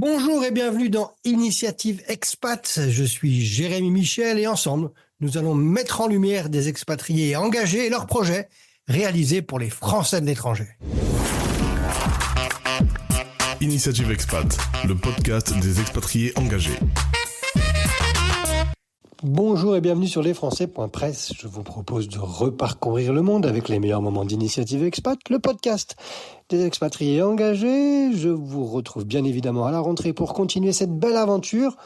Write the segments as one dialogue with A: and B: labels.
A: Bonjour et bienvenue dans Initiative Expat. Je suis Jérémy Michel et ensemble, nous allons mettre en lumière des expatriés engagés et leurs projets réalisés pour les Français de l'étranger.
B: Initiative Expat, le podcast des expatriés engagés.
A: Bonjour et bienvenue sur lesfrançais.press. Je vous propose de reparcourir le monde avec les meilleurs moments d'Initiative Expat, le podcast des expatriés engagés. Je vous retrouve bien évidemment à la rentrée pour continuer cette belle aventure.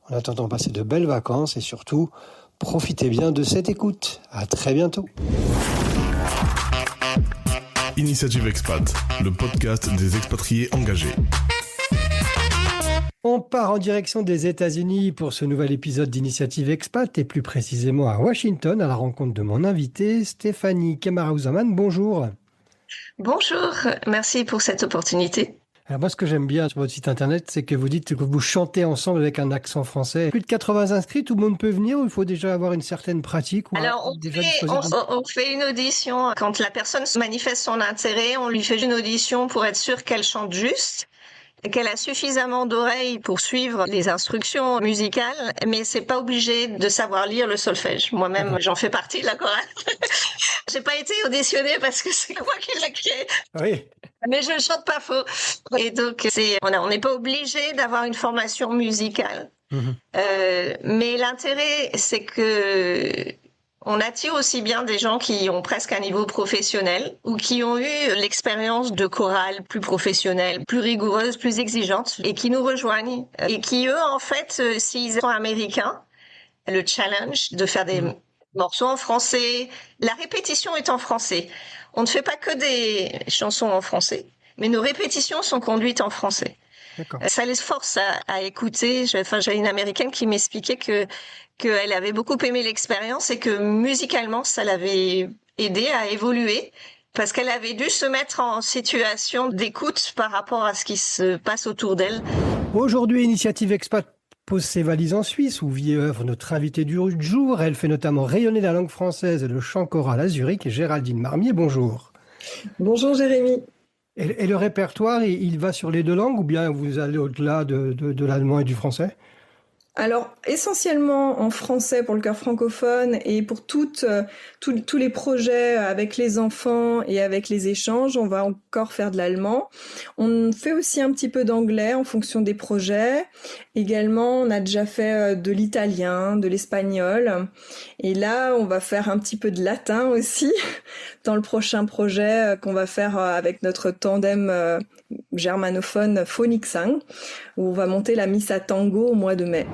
A: En attendant, passez de belles vacances et surtout, profitez bien de cette écoute. À très bientôt.
B: Initiative Expat, le podcast des expatriés engagés.
A: On part en direction des États-Unis pour ce nouvel épisode d'Initiative Expat et plus précisément à Washington à la rencontre de mon invitée Stéphanie Kemara-Uzaman. Bonjour.
C: Bonjour, merci pour cette opportunité.
A: Alors moi, ce que j'aime bien sur votre site internet, c'est que vous dites que vous chantez ensemble avec un accent français. Plus de 80 inscrits, tout le monde peut venir ou il faut déjà avoir une certaine pratique ou
C: Alors, on fait une audition. Quand la personne manifeste son intérêt, on lui fait une audition pour être sûr qu'elle chante juste, qu'elle a suffisamment d'oreilles pour suivre les instructions musicales, mais c'est pas obligé de savoir lire le solfège. Moi-même, j'en fais partie de la chorale. J'ai pas été auditionnée parce que c'est moi qui l'ai créé.
A: Oui.
C: Mais je chante pas faux. Et donc, on n'est pas obligé d'avoir une formation musicale. Mais l'intérêt, c'est que on attire aussi bien des gens qui ont presque un niveau professionnel ou qui ont eu l'expérience de chorale plus professionnelle, plus rigoureuse, plus exigeante et qui nous rejoignent et qui, eux, en fait, s'ils sont américains, le challenge de faire des morceaux en français, la répétition est en français. On ne fait pas que des chansons en français, mais nos répétitions sont conduites en français.
A: D'accord.
C: Ça les force à écouter. J'ai une Américaine qui m'expliquait qu'elle avait beaucoup aimé l'expérience et que musicalement, ça l'avait aidé à évoluer parce qu'elle avait dû se mettre en situation d'écoute par rapport à ce qui se passe autour d'elle.
A: Aujourd'hui, Initiative Expat pose ses valises en Suisse où vit et œuvre notre invitée du jour. Elle fait notamment rayonner la langue française et le chant choral à Zurich. Géraldine Marmier, bonjour.
D: Bonjour Jérémy.
A: Et le répertoire, il va sur les deux langues ou bien vous allez au-delà de l'allemand et du français ?
D: Alors, essentiellement en français pour le chœur francophone et pour tous les projets avec les enfants et avec les échanges, on va encore faire de l'allemand. On fait aussi un petit peu d'anglais en fonction des projets. Également, on a déjà fait de l'italien, de l'espagnol. Et là, on va faire un petit peu de latin aussi dans le prochain projet qu'on va faire avec notre tandem germanophone Phonic Sang, où on va monter la Missa Tango au mois de mai.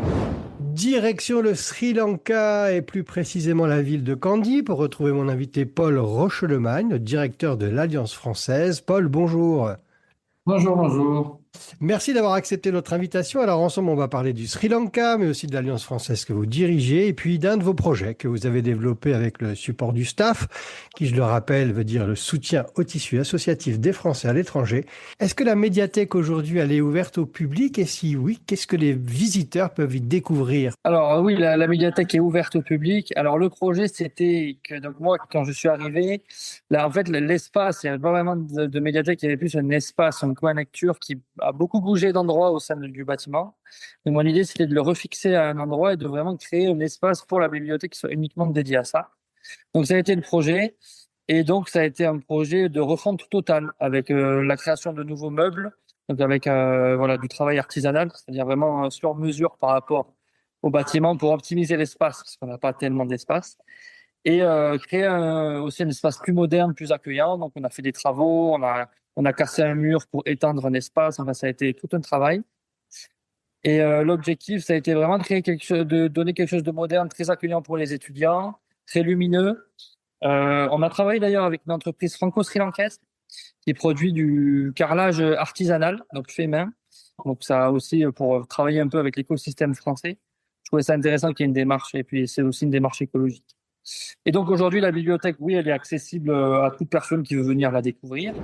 A: Direction le Sri Lanka et plus précisément la ville de Kandy pour retrouver mon invité Paul Rochelemagne, le directeur de l'Alliance française. Paul, bonjour.
E: Bonjour.
A: Merci d'avoir accepté notre invitation. Alors ensemble, on va parler du Sri Lanka, mais aussi de l'Alliance française que vous dirigez, et puis d'un de vos projets que vous avez développé avec le support du staff, qui, je le rappelle, veut dire le soutien au tissu associatif des Français à l'étranger. Est-ce que la médiathèque aujourd'hui, elle est ouverte au public? Et si oui, qu'est-ce que les visiteurs peuvent y découvrir?
E: Alors oui, la médiathèque est ouverte au public. Alors le projet, c'était que donc moi, quand je suis arrivé, là en fait l'espace, il n'y avait pas vraiment de médiathèque, il y avait plus un espace, un coin lecture qui a beaucoup bougé d'endroits au sein du bâtiment. Donc mon idée, c'était de le refixer à un endroit et de vraiment créer un espace pour la bibliothèque qui soit uniquement dédié à ça. Donc ça a été le projet. Et donc ça a été un projet de refonte totale avec la création de nouveaux meubles, donc avec du travail artisanal, c'est-à-dire vraiment sur mesure par rapport au bâtiment pour optimiser l'espace, parce qu'on n'a pas tellement d'espace. Et créer aussi un espace plus moderne, plus accueillant. Donc on a fait des travaux, on a cassé un mur pour étendre un espace. Enfin, ça a été tout un travail. Et l'objectif, ça a été vraiment de créer de donner quelque chose de moderne, très accueillant pour les étudiants, très lumineux. On a travaillé d'ailleurs avec une entreprise franco-sri-lankaise qui produit du carrelage artisanal, donc fait main. Donc ça aussi pour travailler un peu avec l'écosystème français. Je trouvais ça intéressant qu'il y ait une démarche et puis c'est aussi une démarche écologique. Et donc aujourd'hui, la bibliothèque, oui, elle est accessible à toute personne qui veut venir la découvrir.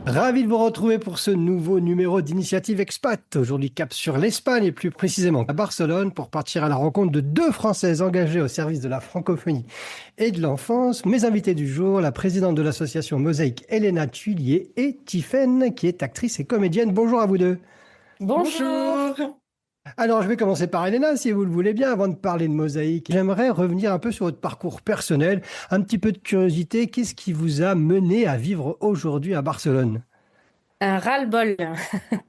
A: Ravi de vous retrouver pour ce nouveau numéro d'Initiative Expat. Aujourd'hui, cap sur l'Espagne et plus précisément à Barcelone pour partir à la rencontre de deux Françaises engagées au service de la francophonie et de l'enfance. Mes invités du jour, la présidente de l'association Mosaïque, Elena Thuillier, et Tiffaine, qui est actrice et comédienne. Bonjour à vous deux.
F: Bonjour.
A: Alors, je vais commencer par Elena, si vous le voulez bien, avant de parler de Mosaïque. J'aimerais revenir un peu sur votre parcours personnel, un petit peu de curiosité. Qu'est-ce qui vous a mené à vivre aujourd'hui à Barcelone?
F: Un ras-le-bol,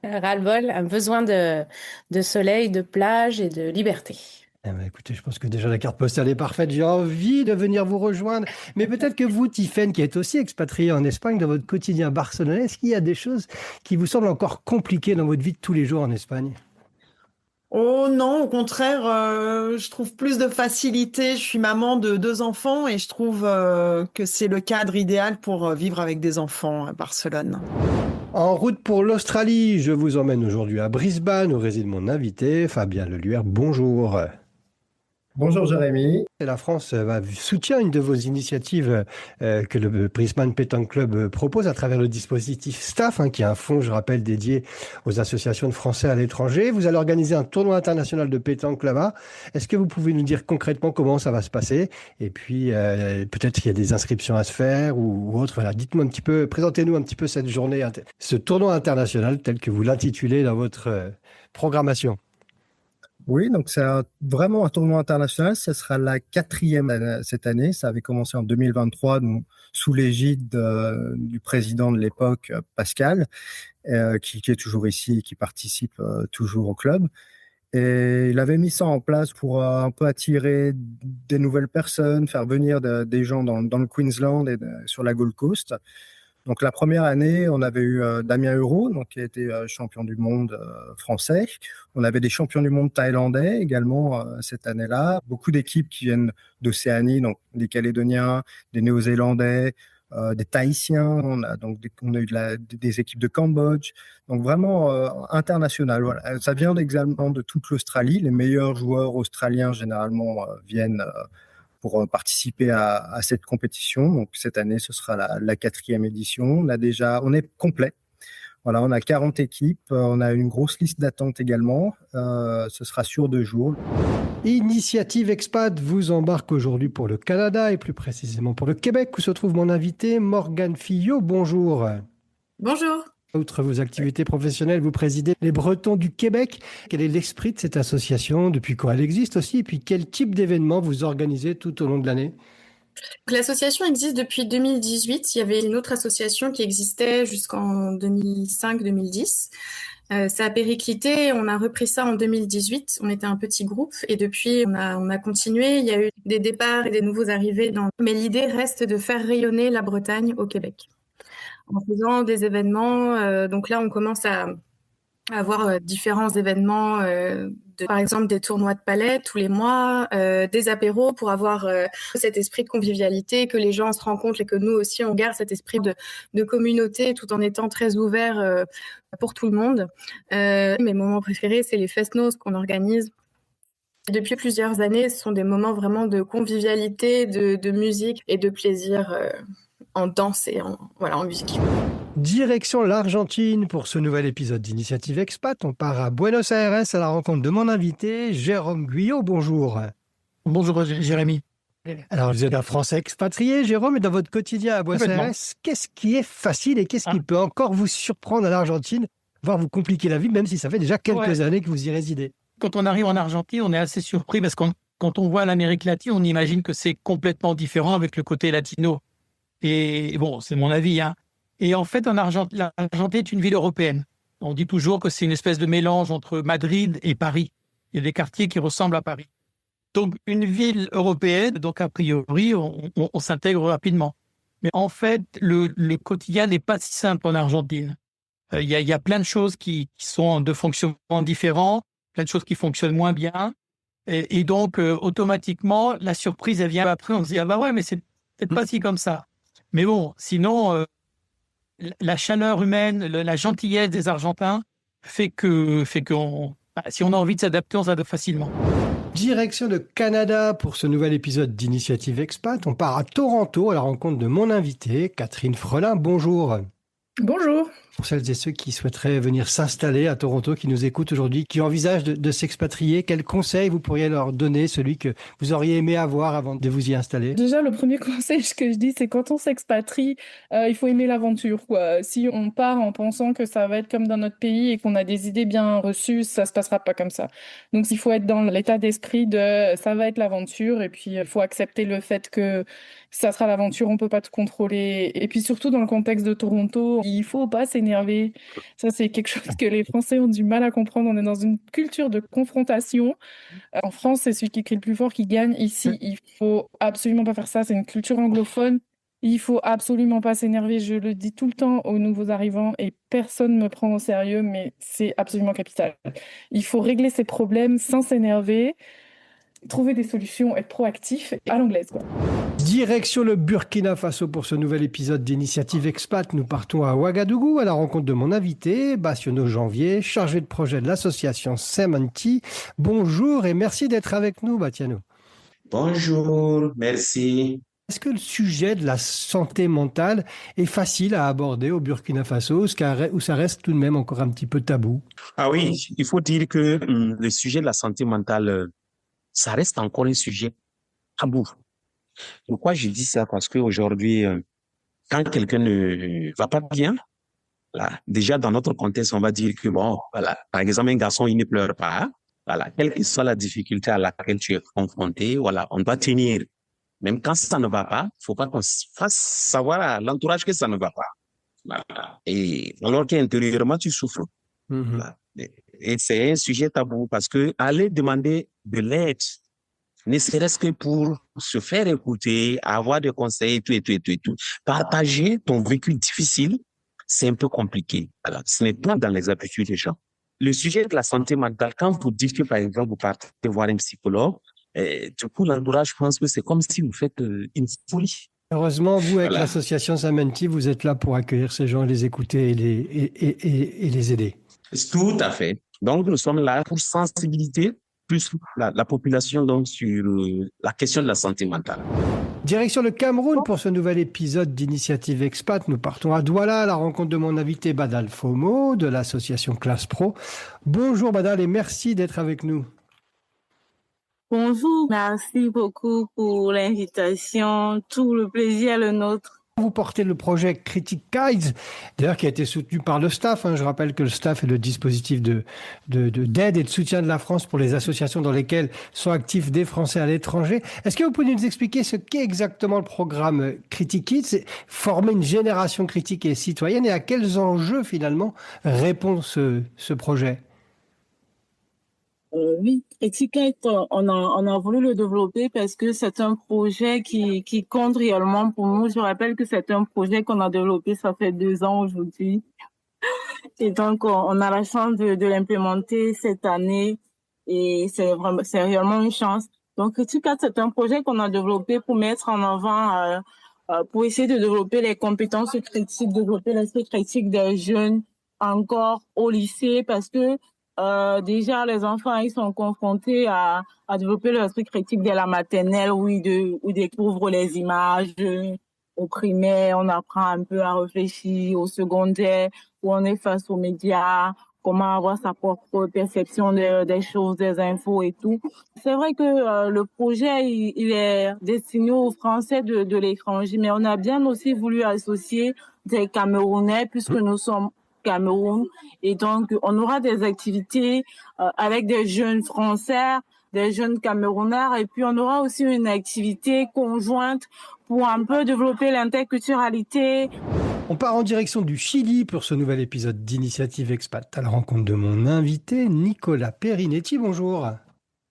F: un ras-le-bol, un besoin de soleil, de plage et de liberté.
A: Eh ben, écoutez, je pense que déjà la carte postale est parfaite. J'ai envie de venir vous rejoindre. Mais peut-être que vous, Tiffaine, qui êtes aussi expatriée en Espagne, dans votre quotidien barcelonais, est-ce qu'il y a des choses qui vous semblent encore compliquées dans votre vie de tous les jours en Espagne?
G: Oh non, au contraire, je trouve plus de facilité. Je suis maman de 2 enfants et je trouve que c'est le cadre idéal pour vivre avec des enfants à Barcelone.
A: En route pour l'Australie, je vous emmène aujourd'hui à Brisbane, où réside mon invité, Fabien Leluer. Bonjour.
H: Bonjour Jérémy.
A: Et la France soutient une de vos initiatives que le Brisbane Pétanque Club propose à travers le dispositif STAFF, qui est un fonds, je rappelle, dédié aux associations de Français à l'étranger. Vous allez organiser un tournoi international de pétanque là-bas. Est-ce que vous pouvez nous dire concrètement comment ça va se passer? Et puis, peut-être qu'il y a des inscriptions à se faire ou autre. Voilà, dites-moi un petit peu, présentez-nous un petit peu cette journée, ce tournoi international tel que vous l'intitulez dans votre programmation.
H: Oui, donc c'est vraiment un tournoi international. Ce sera la 4e cette année. Ça avait commencé en 2023 sous l'égide du président de l'époque, Pascal, qui est toujours ici et qui participe toujours au club. Et il avait mis ça en place pour un peu attirer des nouvelles personnes, faire venir des gens dans le Queensland et sur la Gold Coast. Donc la première année, on avait eu Damien Euro, donc qui a été champion du monde français. On avait des champions du monde thaïlandais également cette année-là. Beaucoup d'équipes qui viennent d'Océanie, donc des Calédoniens, des Néo-Zélandais, des Tahitiens. On a eu des équipes de Cambodge. Donc vraiment international. Voilà. Ça vient également de toute l'Australie. Les meilleurs joueurs australiens généralement viennent pour participer à cette compétition. Donc cette année, ce sera la 4e édition. On est complet. Voilà, on a 40 équipes. On a une grosse liste d'attente également. Ce sera sur 2 jours.
A: Initiative Expat vous embarque aujourd'hui pour le Canada et plus précisément pour le Québec où se trouve mon invité Morgane Fillot. Bonjour.
I: Bonjour.
A: Outre vos activités professionnelles, vous présidez les Bretons du Québec. Quel est l'esprit de cette association? Depuis quand elle existe aussi? Et puis quel type d'événements vous organisez tout au long de l'année?
I: L'association existe depuis 2018. Il y avait une autre association qui existait jusqu'en 2005-2010. Ça a périclité, on a repris ça en 2018. On était un petit groupe et depuis, on a continué. Il y a eu des départs et des nouveaux arrivés. Mais l'idée reste de faire rayonner la Bretagne au Québec en faisant des événements. Donc là, on commence à avoir différents événements, par exemple des tournois de palets tous les mois, des apéros pour avoir cet esprit de convivialité, que les gens se rencontrent et que nous aussi on garde cet esprit de communauté tout en étant très ouvert pour tout le monde. Mes moments préférés, c'est les fest-noz qu'on organise. Depuis plusieurs années, ce sont des moments vraiment de convivialité, de musique et de plaisir en danse et en musique.
A: Direction l'Argentine pour ce nouvel épisode d'Initiative Expat. On part à Buenos Aires à la rencontre de mon invité, Jérôme Guyot. Bonjour.
J: Bonjour Jérémy.
A: Alors vous êtes un Français expatrié, Jérôme, et dans votre quotidien à Buenos Aires, qu'est-ce qui est facile et qu'est-ce qui peut encore vous surprendre à l'Argentine, voire vous compliquer la vie, même si ça fait déjà quelques années que vous y résidez?
J: Quand on arrive en Argentine, on est assez surpris parce que quand on voit l'Amérique latine, on imagine que c'est complètement différent avec le côté latino. Et bon, c'est mon avis, hein. Et en fait, l'Argentine est une ville européenne. On dit toujours que c'est une espèce de mélange entre Madrid et Paris. Il y a des quartiers qui ressemblent à Paris. Donc, une ville européenne, donc a priori, on s'intègre rapidement. Mais en fait, le quotidien n'est pas si simple en Argentine. Il y a plein de choses qui sont de fonctionnement différents, plein de choses qui fonctionnent moins bien. Et donc, automatiquement, la surprise, elle vient après. On se dit, ah bah ouais, mais c'est peut-être pas si comme ça. Mais bon, sinon, la chaleur humaine, la gentillesse des Argentins fait que si on a envie de s'adapter, on s'adapte facilement.
A: Direction de Canada pour ce nouvel épisode d'Initiative Expat. On part à Toronto à la rencontre de mon invité, Catherine Frelin. Bonjour.
K: Bonjour.
A: Pour celles et ceux qui souhaiteraient venir s'installer à Toronto, qui nous écoutent aujourd'hui, qui envisagent de s'expatrier, quels conseils vous pourriez leur donner, celui que vous auriez aimé avoir avant de vous y installer?
K: Déjà, le premier conseil que je dis, c'est quand on s'expatrie, il faut aimer l'aventure, quoi. Si on part en pensant que ça va être comme dans notre pays et qu'on a des idées bien reçues, ça se passera pas comme ça. Donc, il faut être dans l'état d'esprit de ça va être l'aventure et puis il faut accepter le fait que ça sera l'aventure, on peut pas tout contrôler. Et puis surtout dans le contexte de Toronto, il faut pas s'énerver. Ça, c'est quelque chose que les Français ont du mal à comprendre. On est dans une culture de confrontation. En France, c'est celui qui crie le plus fort qui gagne. Ici, il faut absolument pas faire ça. C'est une culture anglophone. Il faut absolument pas s'énerver. Je le dis tout le temps aux nouveaux arrivants et personne ne me prend au sérieux, mais c'est absolument capital. Il faut régler ses problèmes sans s'énerver, trouver des solutions, être proactif à l'anglaise, quoi.
A: Direction le Burkina Faso pour ce nouvel épisode d'Initiative Expat. Nous partons à Ouagadougou à la rencontre de mon invité, Bassiono Janvier, chargé de projet de l'association Semanti. Bonjour et merci d'être avec nous, Batiano.
L: Bonjour, merci.
A: Est-ce que le sujet de la santé mentale est facile à aborder au Burkina Faso ou ça reste tout de même encore un petit peu tabou?
L: Ah oui, il faut dire que le sujet de la santé mentale, ça reste encore un sujet tabou. Pourquoi je dis ça? Parce qu'aujourd'hui, quand quelqu'un ne va pas bien, là, déjà dans notre contexte, on va dire que bon, voilà, par exemple, un garçon, il ne pleure pas. Voilà, quelle que soit la difficulté à laquelle tu es confronté, voilà, on doit tenir. Même quand ça ne va pas, il faut pas qu'on fasse savoir à l'entourage que ça ne va pas. Voilà. Et alors qu'intérieurement, tu souffres. Voilà. Et c'est un sujet tabou parce que aller demander de l'aide, ne serait-ce que pour se faire écouter, avoir des conseils, tout. Partager ton vécu difficile, c'est un peu compliqué. Alors, ce n'est pas dans les habitudes des gens. Le sujet de la santé mentale, quand vous dites que, par exemple, vous partez voir un psychologue, du coup, l'entourage pense que c'est comme si vous faites une folie.
A: Heureusement, vous, avec
L: Voilà.
A: l'association Samenti, vous êtes là pour accueillir ces gens, les écouter et les aider.
L: Tout à fait. Donc, nous sommes là pour sensibiliser plus la population donc, sur la question de la santé mentale.
A: Direction le Cameroun pour ce nouvel épisode d'Initiative Expat. Nous partons à Douala à la rencontre de mon invité Badal Fomo de l'association Classe Pro. Bonjour Badal et merci d'être avec nous.
M: Bonjour, merci beaucoup pour l'invitation. Tout le plaisir est le nôtre.
A: Vous portez le projet Critique Kids, d'ailleurs qui a été soutenu par le STAF. Je rappelle que le STAF est le dispositif d'aide et de soutien de la France pour les associations dans lesquelles sont actifs des Français à l'étranger. Est-ce que vous pouvez nous expliquer ce qu'est exactement le programme Critique Kids, c'est former une génération critique et citoyenne et à quels enjeux finalement répond ce projet?
M: Oui, Critique, on a voulu le développer parce que c'est un projet qui compte réellement pour nous. Je rappelle que c'est un projet qu'on a développé, ça fait 2 ans aujourd'hui. Et donc, on a la chance de l'implémenter cette année et c'est réellement une chance. Donc, Critique, c'est un projet qu'on a développé pour mettre en avant, pour essayer de développer les compétences critiques, développer l'esprit critique des jeunes encore au lycée parce que déjà, les enfants, ils sont confrontés à développer leur esprit critique dès la maternelle où ils découvrent les images. Au primaire, on apprend un peu à réfléchir. Au secondaire, où on est face aux médias, comment avoir sa propre perception des choses, des infos et tout. C'est vrai que le projet, il est destiné aux Français de l'étranger, mais on a bien aussi voulu associer des Camerounais puisque nous sommes Cameroun et donc on aura des activités avec des jeunes Français, des jeunes Camerounais et puis on aura aussi une activité conjointe pour un peu développer l'interculturalité.
A: On part en direction du Chili pour ce nouvel épisode d'Initiative Expat à la rencontre de mon invité Nicolas Perinetti. Bonjour.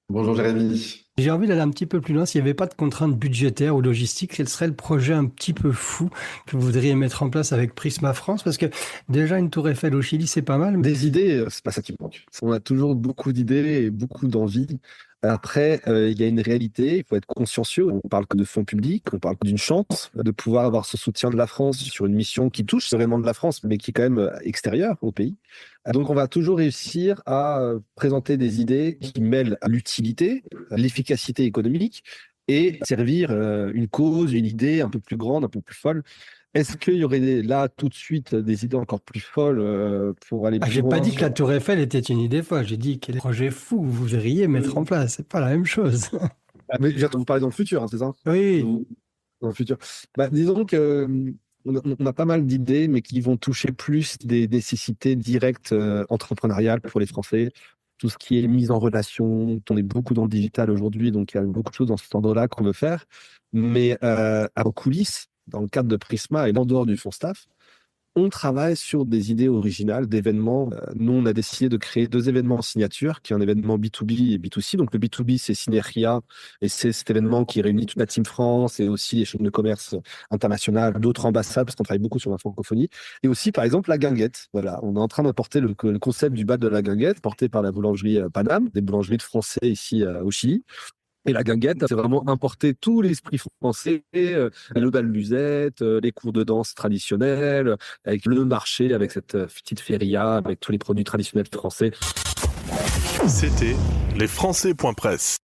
N: Bonjour Jérémy.
A: J'ai envie d'aller un petit peu plus loin. S'il n'y avait pas de contraintes budgétaires ou logistiques, quel serait le projet un petit peu fou que vous voudriez mettre en place avec Prisma France? Parce que déjà, une tour Eiffel au Chili, c'est pas mal.
N: Des idées, c'est pas ça qui me manque. On a toujours beaucoup d'idées et beaucoup d'envies. Après, il y a une réalité, il faut être consciencieux. On parle que de fonds publics, on parle d'une chance de pouvoir avoir ce soutien de la France sur une mission qui touche vraiment de la France, mais qui est quand même extérieure au pays. Donc, on va toujours réussir à présenter des idées qui mêlent l'utilité, l'efficacité économique et servir une cause, une idée un peu plus grande, un peu plus folle. Est-ce qu'il y aurait là tout de suite des idées encore plus folles pour aller plus
A: J'ai pas
N: loin?
A: dit que la Tour Eiffel était une idée folle. J'ai dit quel projet fou vous verriez mettre en place. C'est pas la même chose.
N: Ah, mais vous parlez dans le futur, hein, c'est ça?
A: Oui.
N: Dans le futur. Disons que on a pas mal d'idées, mais qui vont toucher plus des nécessités directes entrepreneuriales pour les Français. Tout ce qui est mise en relation, on est beaucoup dans le digital aujourd'hui, donc il y a beaucoup de choses dans cet endroit-là qu'on veut faire. Mais en coulisses, dans le cadre de Prisma et en dehors du fonds staff, on travaille sur des idées originales d'événements. Nous, on a décidé de créer 2 événements en signature, qui est un événement B2B et B2C. Donc, le B2B, c'est Synergia, et c'est cet événement qui réunit toute la Team France et aussi les chambres de commerce internationales, d'autres ambassades, parce qu'on travaille beaucoup sur la francophonie. Et aussi, par exemple, la guinguette. Voilà, on est en train d'apporter le concept du bal de la guinguette, porté par la boulangerie Paname, des boulangeries de Français ici au Chili. Et la guinguette, c'est vraiment importer tout l'esprit français, le bal musette, les cours de danse traditionnels, avec le marché, avec cette petite feria, avec tous les produits traditionnels français.
B: C'était lesfrançais.press.